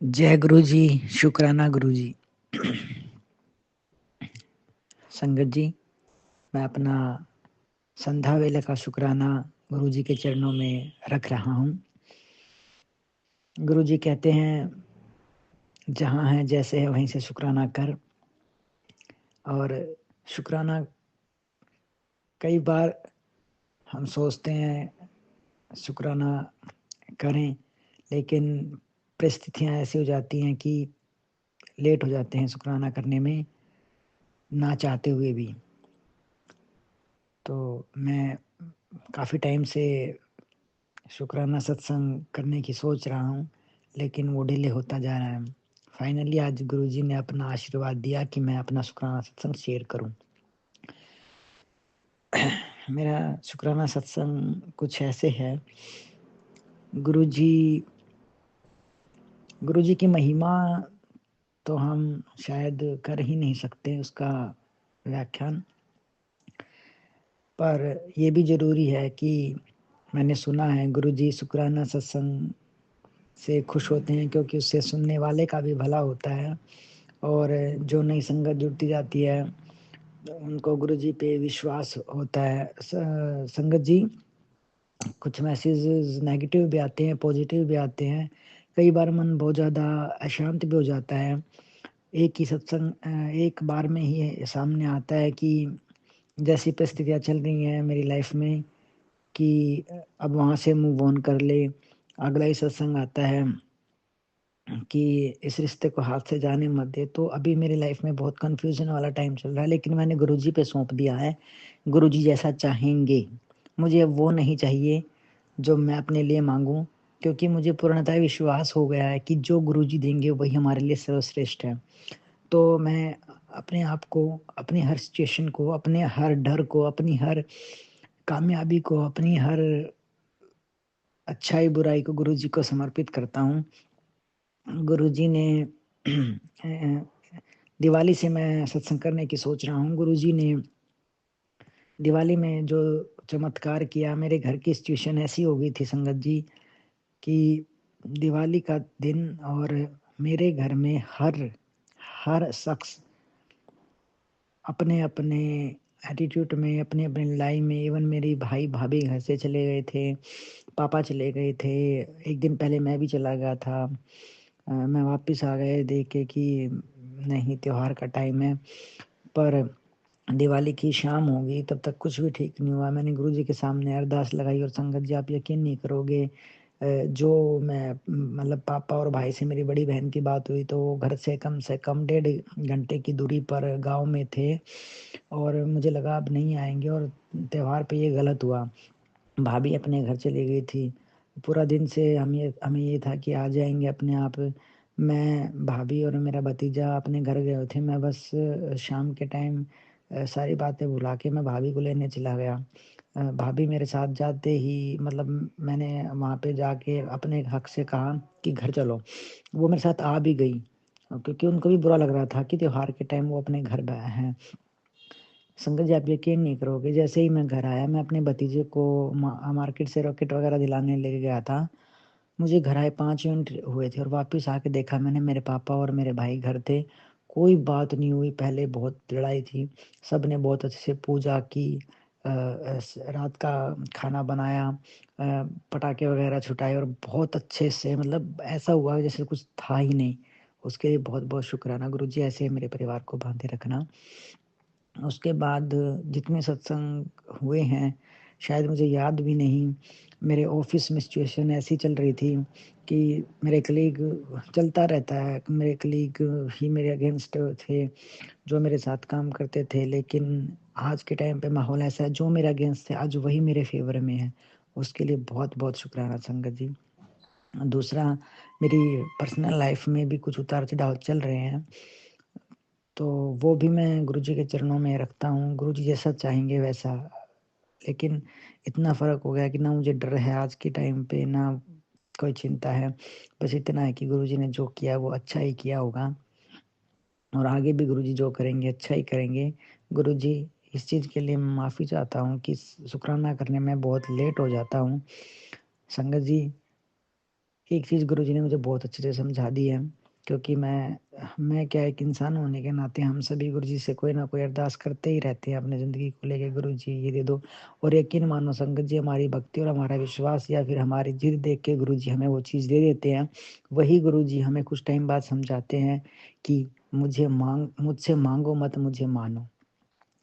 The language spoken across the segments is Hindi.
जय गुरु जी, शुक्राना गुरु जी। संगत जी, मैं अपना संध्या वेले का शुक्राना गुरु जी के चरणों में रख रहा हूँ। गुरु जी कहते हैं, जहाँ है जैसे है वहीं से शुक्राना कर। और शुक्राना कई बार हम सोचते हैं शुक्राना करें, लेकिन परिस्थितियाँ ऐसी हो जाती हैं कि लेट हो जाते हैं शुक्राना करने में, ना चाहते हुए भी। तो मैं काफ़ी टाइम से शुक्राना सत्संग करने की सोच रहा हूँ, लेकिन वो डिले होता जा रहा है। फाइनली आज गुरुजी ने अपना आशीर्वाद दिया कि मैं अपना शुक्राना सत्संग शेयर करूँ। मेरा शुक्राना सत्संग कुछ ऐसे है। गुरुजी की महिमा तो हम शायद कर ही नहीं सकते उसका व्याख्यान, पर ये भी ज़रूरी है कि मैंने सुना है गुरुजी शुक्राना सत्संग से खुश होते हैं, क्योंकि उससे सुनने वाले का भी भला होता है। और जो नई संगत जुड़ती जाती है उनको गुरुजी पे विश्वास होता है। संगत जी, कुछ मैसेजेस नेगेटिव भी आते हैं, पॉजिटिव भी आते हैं। कई बार मन बहुत ज़्यादा अशांत भी हो जाता है। एक ही सत्संग एक बार में ही सामने आता है कि जैसी परिस्थितियाँ चल रही हैं मेरी लाइफ में कि अब वहाँ से मूव ऑन कर ले। अगला ही सत्संग आता है कि इस रिश्ते को हाथ से जाने मत दे। तो अभी मेरी लाइफ में बहुत कंफ्यूजन वाला टाइम चल रहा है, लेकिन मैंने गुरुजी पे सौंप दिया है। गुरुजी जैसा चाहेंगे, मुझे अब वो नहीं चाहिए जो मैं अपने लिए मांगूं, क्योंकि मुझे पूर्णतः विश्वास हो गया है कि जो गुरुजी देंगे वही हमारे लिए सर्वश्रेष्ठ है। तो मैं अपने आप को, अपनी हर सिचुएशन को, अपने हर डर को, अपनी हर कामयाबी को, अपनी हर अच्छाई बुराई को गुरुजी को समर्पित करता हूँ। गुरुजी ने दिवाली से मैं सत्संग करने की सोच रहा हूँ। गुरुजी ने दिवाली में जो चमत्कार किया, मेरे घर की सिचुएशन ऐसी हो गई थी संगत जी कि दिवाली का दिन और मेरे घर में हर शख्स अपने अपने एटीट्यूड में, अपने अपने लड़ाई में, इवन मेरी भाई भाभी घर से चले गए थे, पापा चले गए थे, एक दिन पहले मैं भी चला गया था। मैं वापस आ गए देख के कि नहीं, त्योहार का टाइम है। पर दिवाली की शाम हो गई, तब तक कुछ भी ठीक नहीं हुआ। मैंने गुरुजी के सामने अरदास लगाई और संगत जी, आप यकीन नहीं करोगे, जो मैं मतलब पापा और भाई से मेरी बड़ी बहन की बात हुई तो वो घर से कम 1.5 घंटे की दूरी पर गांव में थे, और मुझे लगा अब नहीं आएंगे, और त्योहार पे ये गलत हुआ। भाभी अपने घर चली गई थी। पूरा दिन से हमें ये था कि आ जाएंगे अपने आप। मैं, भाभी और मेरा भतीजा अपने घर गए थे। मैं बस शाम के टाइम सारी बातें भुला के मैं भाभी को लेने चला गया। भाभी मेरे साथ जाते ही, मतलब मैंने वहाँ पे जाके अपने हक से कहा कि घर चलो। वो मेरे साथ आ भी गई, क्योंकि उनको भी बुरा लग रहा था कि त्योहार के टाइम वो अपने घर हैं। संगत जी, आप यकीन नहीं करोगे, जैसे ही मैं घर आया, मैं अपने भतीजे को मार्केट से रॉकेट वगैरह दिलाने लेके गया था। मुझे घर आए 5 मिनट हुए थे और वापस आके देखा मैंने, मेरे पापा और मेरे भाई घर थे। कोई बात नहीं हुई, पहले बहुत लड़ाई थी। सब ने बहुत अच्छे से पूजा की, रात का खाना बनाया, पटाखे वगैरह छुटाए, और बहुत अच्छे से, मतलब ऐसा हुआ जैसे कुछ था ही नहीं। उसके लिए बहुत बहुत शुक्राना गुरु जी, ऐसे मेरे परिवार को बांधे रखना। उसके बाद जितने सत्संग हुए हैं शायद मुझे याद भी नहीं। मेरे ऑफिस में सिचुएशन ऐसी चल रही थी कि मेरे कलीग, चलता रहता है, मेरे कलीग ही मेरे अगेंस्ट थे जो मेरे साथ काम करते थे, लेकिन आज के टाइम पे माहौल ऐसा है, जो मेरे अगेंस्ट थे आज वही मेरे फेवर में है। उसके लिए बहुत बहुत शुक्राना संगत जी। दूसरा, मेरी पर्सनल लाइफ में भी कुछ उतार चढ़ाव चल रहे हैं, तो वो भी मैं गुरुजी के चरणों में रखता हूँ। गुरुजी जैसा चाहेंगे वैसा। लेकिन इतना फ़र्क हो गया कि ना मुझे डर है आज के टाइम पे, ना कोई चिंता है। बस इतना है कि गुरुजी ने जो किया वो अच्छा ही किया होगा, और आगे भी गुरुजी जो करेंगे अच्छा ही करेंगे। गुरुजी, इस चीज़ के लिए मैं माफ़ी चाहता हूँ कि शुक्राना करने में बहुत लेट हो जाता हूँ। संगत जी, एक चीज़ गुरुजी ने मुझे बहुत अच्छे से समझा दी है, क्योंकि मैं क्या एक इंसान होने के नाते हम सभी गुरुजी से कोई ना कोई अरदास करते ही रहते हैं अपनी ज़िंदगी को लेके, गुरुजी ये दे दो। और यकीन मानो संगत जी, हमारी भक्ति और हमारा विश्वास या फिर हमारी जिद देख के गुरुजी हमें वो चीज़ दे देते हैं। वही गुरुजी हमें कुछ टाइम बाद समझाते हैं कि मुझसे माँगो मत, मुझे मानो।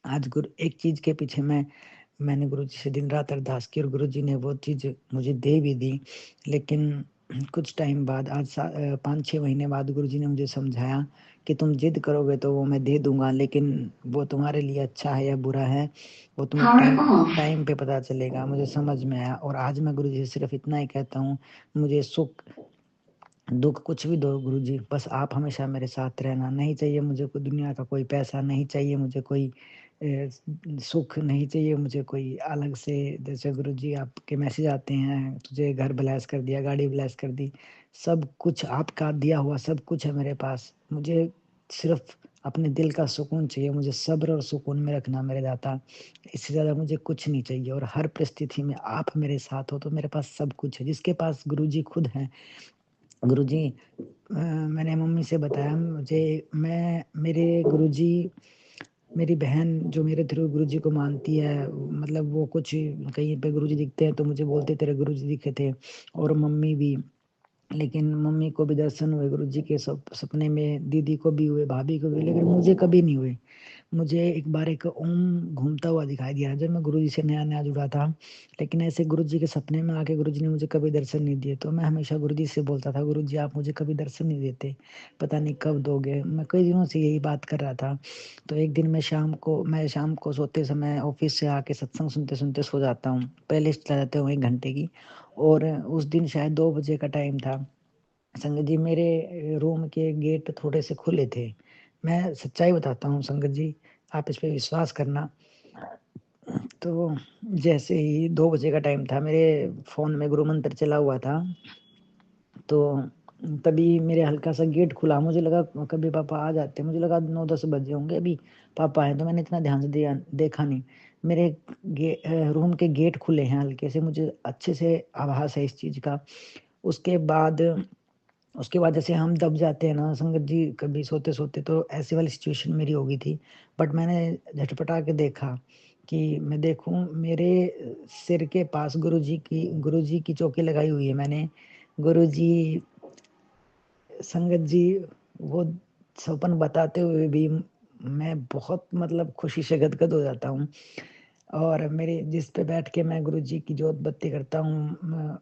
आज गुरु एक चीज़ के पीछे मैंने गुरुजी से दिन-रात अरदास की और गुरुजी ने वो चीज़ मुझे दे भी दी। लेकिन कुछ टाइम बाद 5-6 महीने बाद गुरुजी ने मुझे समझाया कि तुम ज़िद करोगे तो वो मैं दे दूँगा, लेकिन वो तुम्हारे लिए अच्छा है या बुरा है, वो तुम्हें टाइम पे पता चलेगा। मुझे समझ में आया और आज मैं गुरुजी से सिर्फ़ इतना ही कहता हूँ, मुझे सुख दुःख कुछ भी दो गुरुजी, बस आप हमेशा मेरे साथ रहना। नहीं चाहिए मुझे कोई दुनिया का कोई पैसा, नहीं चाहिए मुझे कोई सुख, नहीं चाहिए मुझे कोई अलग से। जैसे गुरुजी आपके मैसेज आते हैं, तुझे घर ब्लेस कर दिया, गाड़ी ब्लेस कर दी, सब कुछ आपका दिया हुआ सब कुछ है मेरे पास। मुझे सिर्फ़ अपने दिल का सुकून चाहिए, मुझे सब्र और सुकून में रखना मेरे दाता। इससे ज़्यादा मुझे कुछ नहीं चाहिए और हर परिस्थिति में आप मेरे साथ हो तो मेरे पास सब कुछ है। जिसके पास गुरुजी खुद हैं, गुरुजी मैंने मम्मी से बताया, मुझे मैं मेरे गुरुजी मेरी बहन जो मेरे थ्रू गुरुजी को मानती है, मतलब वो कुछ कहीं पे गुरुजी दिखते हैं तो मुझे बोलते तेरे गुरुजी दिखे थे, और मम्मी भी। लेकिन मम्मी को भी दर्शन हुए गुरुजी के सपने में, दीदी को भी हुए, भाभी को भी, लेकिन मुझे कभी नहीं हुए। मुझे एक बार एक ओम घूमता हुआ दिखाई दिया जब मैं गुरुजी से नया-नया जुड़ा था। लेकिन ऐसे गुरुजी के सपने में आके गुरुजी ने मुझे कभी दर्शन नहीं दिए। तो मैं हमेशा गुरुजी से बोलता था, गुरुजी आप मुझे कभी दर्शन नहीं देते, पता नहीं कब दोगे? मैं कई दिनों से यही बात कर रहा था। तो एक दिन मैं शाम को सोते समय ऑफ़िस से आके सत्संग सुनते-सुनते सो जाता हूँ। प्लेलिस्ट चला देता हूँ 1 घंटे की, और उस दिन शायद 2 बजे का टाइम था। संगत जी, मेरे रूम के गेट थोड़े से खुले थे। मैं सच्चाई बताता हूँ संगत जी, आप इस पे विश्वास करना। तो जैसे ही 2 बजे का टाइम था, मेरे फ़ोन में गुरु मंत्र चला हुआ था, तो तभी मेरे हल्का-सा गेट खुला। मुझे लगा कभी पापा आ जाते हैं, मुझे लगा 9-10 बजे होंगे, अभी पापा आए, तो मैंने इतना ध्यान से देखा नहीं। मेरे रूम के गेट खुले हैं हल्के से, मुझे अच्छे से आभास है इस चीज़ का। उसके बाद उसके बाद जैसे हम दब जाते हैं ना संगत जी, कभी सोते-सोते, तो ऐसी वाली सिचुएशन मेरी हो गई थी। बट मैंने झटपटा के देखा कि मैं देखूँ मेरे सिर के पास गुरुजी की चौकी लगाई हुई है मैंने। गुरुजी संगत जी, वो सपन बताते हुए भी मैं बहुत मतलब खुशी से गदगद हो जाता हूँ। और मेरे जिस पे बैठ के मैं गुरुजी की जोत बत्ती करता हूँ,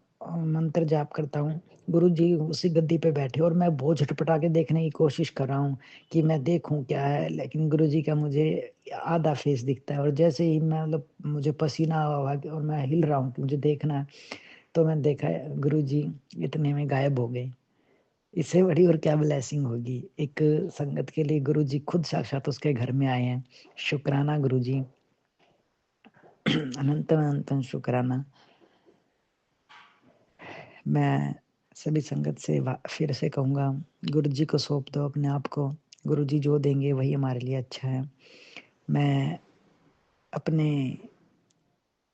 मंत्र जाप करता हूँ, गुरुजी उसी गद्दी पे बैठे, और मैं बहुत झटपटा के देखने की कोशिश कर रहा हूँ कि मैं देखूँ क्या है, लेकिन गुरुजी का मुझे आधा फेस दिखता है। और जैसे ही मैं मतलब मुझे पसीना आ गया और मैं हिल रहा हूँ कि मुझे देखना है, तो मैंने देखा गुरुजी इतने में गायब हो गए। इससे बड़ी और क्या ब्लेसिंग होगी। एक संगत के लिए गुरुजी खुद साक्षात उसके घर में आए हैं। शुक्राना गुरुजी, अनंतम शुक्राना। मैं सभी संगत से फिर से कहूँगा, गुरुजी को सौंप दो अपने आप को। गुरुजी जो देंगे वही हमारे लिए अच्छा है। मैं अपने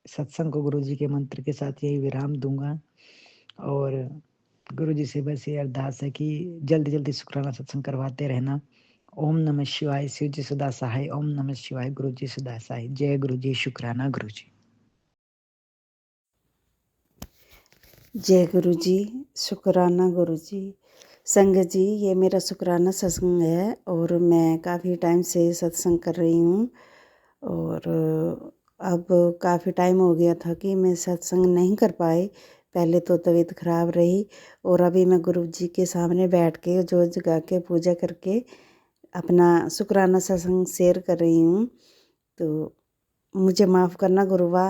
सत्संग को गुरुजी के मंत्र के साथ यही विराम दूँगा, और गुरुजी से बस ये अरदास है कि जल्दी-जल्दी शुक्राना सत्संग करवाते रहना। ओम नमः शिवाय, शिव जी सदा सहाय। ओम नमः शिवाय, गुरु जी सदा सहाय। जय गुरु जी, शुक्राना गुरु जी। जय गुरु जी, शुक्राना गुरु जी। संगत जी, ये मेरा शुक्राना सत्संग है और मैं काफ़ी टाइम से सत्संग कर रही हूँ, और अब काफ़ी टाइम हो गया था कि मैं सत्संग नहीं कर पाई। पहले तो तबीयत ख़राब रही, और अभी मैं गुरु जी के सामने बैठ के जोत जगा के पूजा करके अपना शुक्राना सत्संग शेयर कर रही हूँ। तो मुझे माफ़ करना गुरुवा,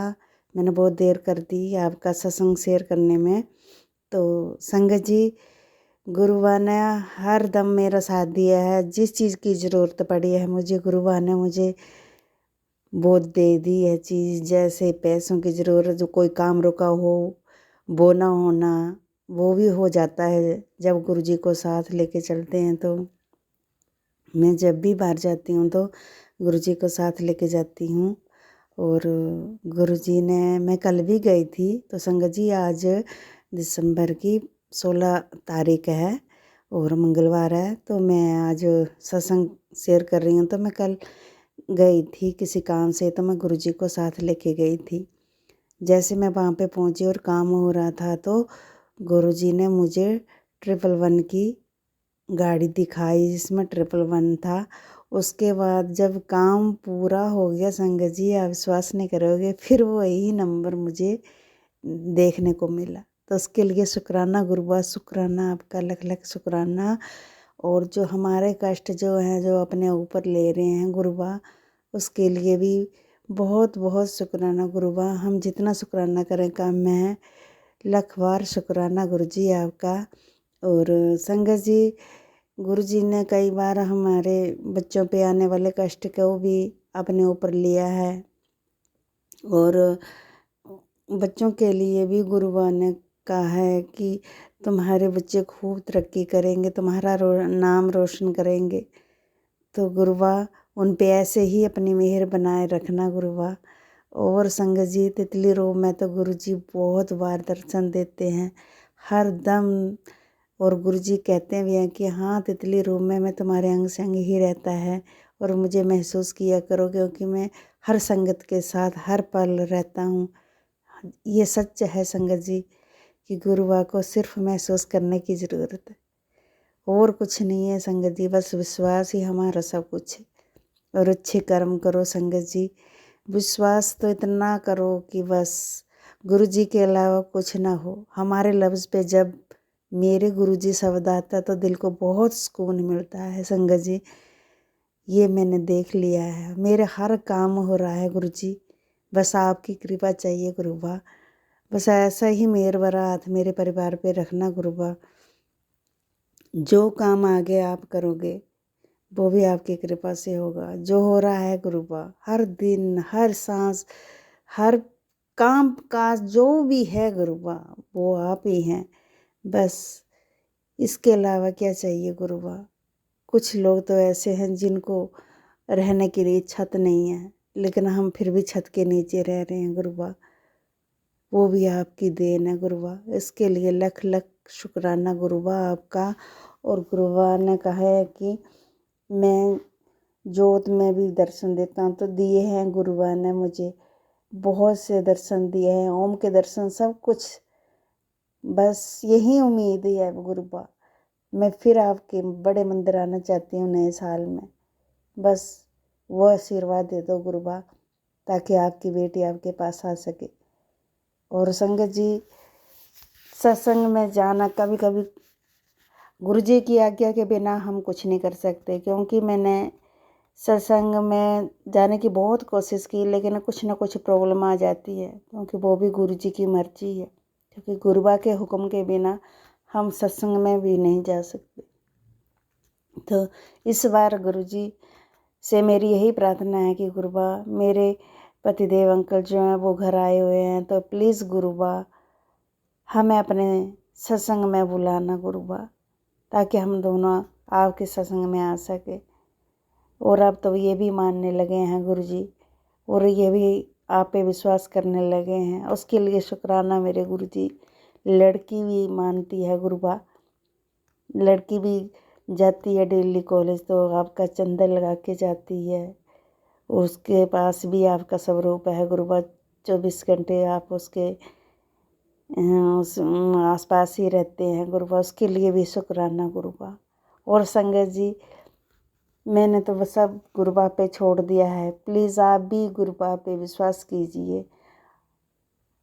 मैंने बहुत देर कर दी आपका सत्संग शेयर करने में। तो संगत जी, गुरुवा ने हर दम मेरा साथ दिया है। जिस चीज़ की ज़रूरत पड़ी है मुझे, गुरुवा ने मुझे बहुत दे दी है चीज़। जैसे पैसों की ज़रूरत, जो कोई काम रुका हो वो ना होना, वो भी हो जाता है जब गुरुजी को साथ लेके चलते हैं। तो मैं जब भी बाहर जाती हूँ तो गुरुजी को साथ लेके जाती हूँ। और गुरुजी ने, मैं कल भी गई थी, तो संगत जी आज दिसंबर की 16 तारीख है और मंगलवार है। तो मैं आज सत्संग शेयर कर रही हूँ। तो मैं कल गई थी किसी काम से, तो मैं गुरुजी को साथ लेके गई थी। जैसे मैं वहाँ पे पहुँची और काम हो रहा था, तो गुरुजी ने मुझे 111 की गाड़ी दिखाई जिसमें 111 था। उसके बाद जब काम पूरा हो गया संगत जी, आप विश्वास नहीं करोगे, फिर वही नंबर मुझे देखने को मिला। तो उसके लिए शुक्राना गुरुबा, शुक्राना आपका, लख लख शुक्राना। और जो हमारे कष्ट जो हैं, जो अपने ऊपर ले रहे हैं गुरुबा, उसके लिए भी बहुत बहुत शुक्राना गुरुबा। हम जितना शुक्राना करें कम है। लख बार शुक्राना गुरुजी आपका। और संगत जी, गुरुजी ने कई बार हमारे बच्चों पे आने वाले कष्ट को भी अपने ऊपर लिया है। और बच्चों के लिए भी गुरुबा ने कहा है कि तुम्हारे बच्चे खूब तरक्की करेंगे, तुम्हारा नाम रोशन करेंगे। तो गुरुबा उन पे ऐसे ही अपनी मेहर बनाए रखना गुरुबा। और संगत जी, तितली रूप में तो गुरुजी बहुत बार दर्शन देते हैं हर दम। और गुरुजी कहते भी हैं कि हाँ, तितली रूप में मैं तुम्हारे अंग संग ही रहता है और मुझे महसूस किया करो, क्योंकि मैं हर संगत के साथ हर पल रहता हूँ। ये सच है संगत जी कि गुरुबा को सिर्फ महसूस करने की ज़रूरत है, और कुछ नहीं है संगत जी। बस विश्वास ही हमारा सब कुछ है। और अच्छे कर्म करो संगत जी। विश्वास तो इतना करो कि बस गुरुजी के अलावा कुछ ना हो। हमारे लफ्ज़ पे जब मेरे गुरुजी शब्द आता तो दिल को बहुत सुकून मिलता है संगत जी। ये मैंने देख लिया है, मेरे हर काम हो रहा है गुरुजी। बस आपकी कृपा चाहिए गुरुबा। बस ऐसा ही मेहर भरा हाथ मेरे परिवार पे रखना गुरुबा। जो काम आगे आप करोगे वो भी आपकी कृपा से होगा। जो हो रहा है गुरुबा, हर दिन हर सांस हर काम काज जो भी है गुरुबा, वो आप ही हैं। बस इसके अलावा क्या चाहिए गुरुबा। कुछ लोग तो ऐसे हैं जिनको रहने के लिए छत नहीं है, लेकिन हम फिर भी छत के नीचे रह रहे हैं गुरुबा। वो भी आपकी देन है गुरुबा। इसके लिए लख लख शुक्राना गुरुबा आपका। और गुरुबा ने कहा है कि मैं जोत में भी दर्शन देता हूँ, तो दिए हैं गुरुबा ने मुझे बहुत से दर्शन दिए हैं, ओम के दर्शन सब कुछ। बस यही उम्मीद है गुरुबा। मैं फिर आपके बड़े मंदिर आना चाहती हूँ नए साल में। बस वो आशीर्वाद दे दो गुरुबा, ताकि आपकी बेटी आपके पास आ सके। और संगत जी, सत्संग में जाना कभी कभी गुरुजी की आज्ञा के बिना हम कुछ नहीं कर सकते, क्योंकि मैंने सत्संग में जाने की बहुत कोशिश की, लेकिन कुछ ना कुछ प्रॉब्लम आ जाती है, क्योंकि वो भी गुरुजी की मर्जी है। क्योंकि गुरुबा के हुक्म के बिना हम सत्संग में भी नहीं जा सकते। तो इस बार गुरुजी से मेरी यही प्रार्थना है कि गुरुबा, मेरे पतिदेव अंकल जो हैं वो घर आए हुए हैं, तो प्लीज़ गुरुबा हमें अपने सत्संग में बुलाना गुरुबा, ताकि हम दोनों आपके सत्संग में आ सके। और अब तो ये भी मानने लगे हैं गुरुजी, और ये भी आप पे विश्वास करने लगे हैं। उसके लिए शुक्राना मेरे गुरुजी। लड़की भी मानती है गुरुबा, लड़की भी जाती है डेली कॉलेज, तो आपका चंदन लगा के जाती है। उसके पास भी आपका स्वरूप है गुरुबा। 24 घंटे आप उसके उस आसपास ही रहते हैं गुरुबा। उसके लिए भी शुक्राना गुरुबा। और संगत जी, मैंने तो बस सब गुरुबा पे छोड़ दिया है। प्लीज़ आप भी गुरुबा पे विश्वास कीजिए।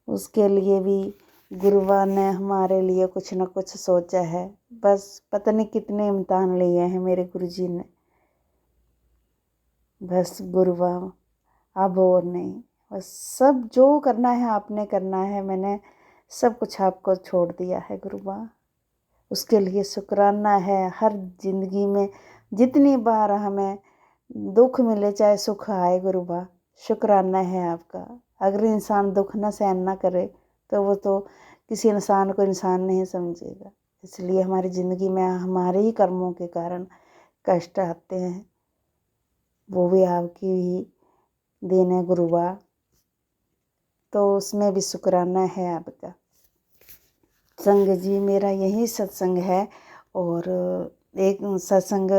उसके लिए भी गुरुबा ने हमारे लिए कुछ न कुछ सोचा है। बस पता नहीं कितने इम्तिहान लिए हैं मेरे गुरुजी ने। बस गुरुबा, अब और नहीं, बस सब जो करना है आपने करना है। मैंने सब कुछ आपको छोड़ दिया है गुरुबा। उसके लिए शुक्राना है। हर जिंदगी में जितनी बार हमें दुख मिले चाहे सुख आए गुरुबा, शुक्राना है आपका। अगर इंसान दुख न सहन ना करे तो वो तो किसी इंसान को इंसान नहीं समझेगा। इसलिए हमारी ज़िंदगी में हमारे ही कर्मों के कारण कष्ट आते हैं, वो भी आपकी ही देन है गुरुबा। तो उसमें भी शुक्राना है आपका। संगत जी मेरा यही सत्संग है और एक सत्संग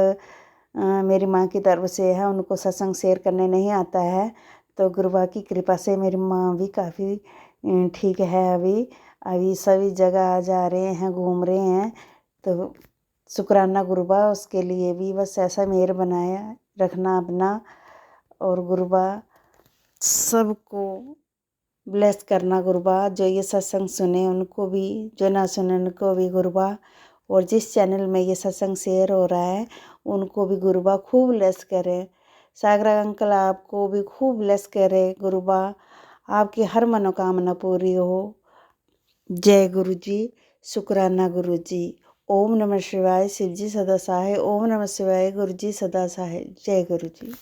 मेरी माँ की तरफ से है, उनको सत्संग शेयर करने नहीं आता है, तो गुरुबा की कृपा से मेरी माँ भी काफ़ी ठीक है। अभी सभी जगह जा रहे हैं, घूम रहे हैं, तो शुक्राना गुरुबा, उसके लिए भी बस ऐसा मेहर बनाया रखना अपना, और गुरुबा सबको ब्लेस करना गुरुबा, जो ये सत्संग सुने उनको भी, जो ना सुने उनको भी गुरुबा, और जिस चैनल में ये सत्संग शेयर हो रहा है उनको भी गुरुबा खूब ब्लेस करें। सागरा अंकल आपको भी खूब ब्लेस करे गुरुबा, आपकी हर मनोकामना पूरी हो। जय गुरु जी, शुक्राना गुरु जी। ओम नमः शिवाय, शिव जी सदा सहाय। ओम नमः शिवाय, गुरु जी सदा सहाय। जय गुरु जी।